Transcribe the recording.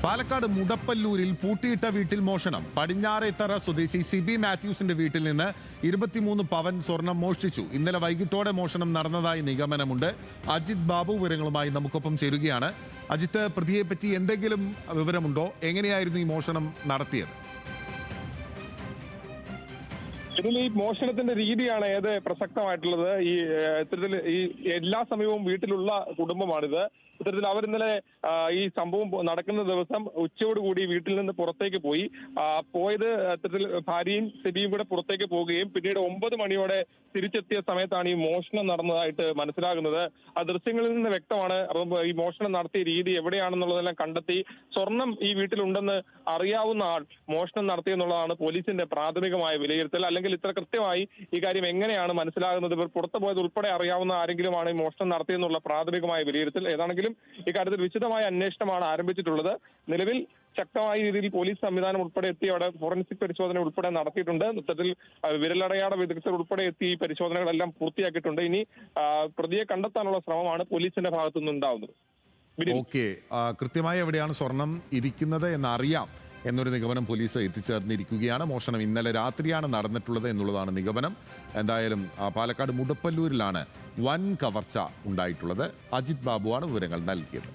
പാലക്കാട് മുടപ്പല്ലൂരിൽ പൂട്ടിയിട്ട വീട്ടിൽ മോഷണം. പടിഞ്ഞാറേത്തറ സ്വദേശി സിബി മാത്യൂസിന്റെ വീട്ടിൽ നിന്ന് 23 പവൻ സ്വർണം മോഷ്ടിച്ചു. ഇന്നലെ വൈകിട്ടോടെ മോഷണം നടന്നതായി നിഗമനമുണ്ട്. അജിത് ബാബു വിവരങ്ങളുമായി നമുക്കൊപ്പം ചേരുകയാണ്. അജിത്ത്, പ്രതിയെപ്പറ്റി എന്തെങ്കിലും വിവരമുണ്ടോ? എങ്ങനെയായിരുന്നു ഈ മോഷണം നടത്തിയത്? ഇതിൽ ഈ മോഷണത്തിന്റെ രീതിയാണ് ഏത് പ്രസക്തമായിട്ടുള്ളത്. ഇത്തരത്തിൽ ഈ എല്ലാ സമയവും വീട്ടിലുള്ള കുടുംബമാണിത്. ഇത്തരത്തിൽ അവർ ഇന്നലെ ഈ സംഭവം നടക്കുന്ന ദിവസം ഉച്ചയോടുകൂടി വീട്ടിൽ നിന്ന് പുറത്തേക്ക് പോയി. പോയത് ഇത്തരത്തിൽ ഭാര്യയും സിബിയും കൂടെ പുറത്തേക്ക് പോവുകയും പിന്നീട് 9 മണിയോടെ തിരിച്ചെത്തിയ സമയത്താണ് ഈ മോഷണം നടന്നതായിട്ട് മനസ്സിലാകുന്നത്. ആ ദൃശ്യങ്ങളിൽ നിന്ന് വ്യക്തമാണ്. ഈ മോഷണം നടത്തിയ രീതി എവിടെയാണെന്നുള്ളതെല്ലാം കണ്ടെത്തി സ്വർണം ഈ വീട്ടിലുണ്ടെന്ന് അറിയാവുന്ന ആൾ മോഷണം നടത്തിയെന്നുള്ളതാണ് പോലീസിന്റെ പ്രാഥമികമായ വിലയിരുത്തൽ. അല്ലെങ്കിൽ ഇത്ര കൃത്യമായി ഈ കാര്യം എങ്ങനെയാണ് മനസ്സിലാകുന്നത്? ഇവർ പുറത്തു പോയത് ഉൾപ്പെടെ അറിയാവുന്ന ആരെങ്കിലുമാണ് ഈ മോഷണം നടത്തിയെന്നുള്ള പ്രാഥമികമായ വിലയിരുത്തൽ. ഏതാണെങ്കിലും ഇക്കാര്യത്തിൽ വിശദമായ അന്വേഷണമാണ് ആരംഭിച്ചിട്ടുള്ളത്. നിലവിൽ ശക്തമായ രീതിയിൽ പോലീസ് സംവിധാനം ഉൾപ്പെടെ എത്തി അവിടെ ഫോറൻസിക് പരിശോധന ഉൾപ്പെടെ നടത്തിയിട്ടുണ്ട്. ഇത്തരത്തിൽ വിരലടയാള വിദഗ്ധർ ഉൾപ്പെടെ എത്തി ഈ പരിശോധനകളെല്ലാം പൂർത്തിയാക്കിയിട്ടുണ്ട്. ഇനി പ്രതിയെ കണ്ടെത്താനുള്ള ശ്രമമാണ് പോലീസിന്റെ ഭാഗത്തുനിന്ന് ഉണ്ടാവുന്നത്. ഓക്കെ, കൃത്യമായി എവിടെയാണ് സ്വർണം ഇരിക്കുന്നത് എന്നറിയാം എന്നൊരു നിഗമനം പോലീസ് എത്തിച്ചേർന്നിരിക്കുകയാണ്. മോഷണം ഇന്നലെ രാത്രിയാണ് നടന്നിട്ടുള്ളത് എന്നുള്ളതാണ് നിഗമനം. എന്തായാലും പാലക്കാട് മുടപ്പല്ലൂരിലാണ് വൻ കവർച്ച ഉണ്ടായിട്ടുള്ളത്. അജിത് ബാബുവാണ് വിവരങ്ങൾ നൽകിയത്.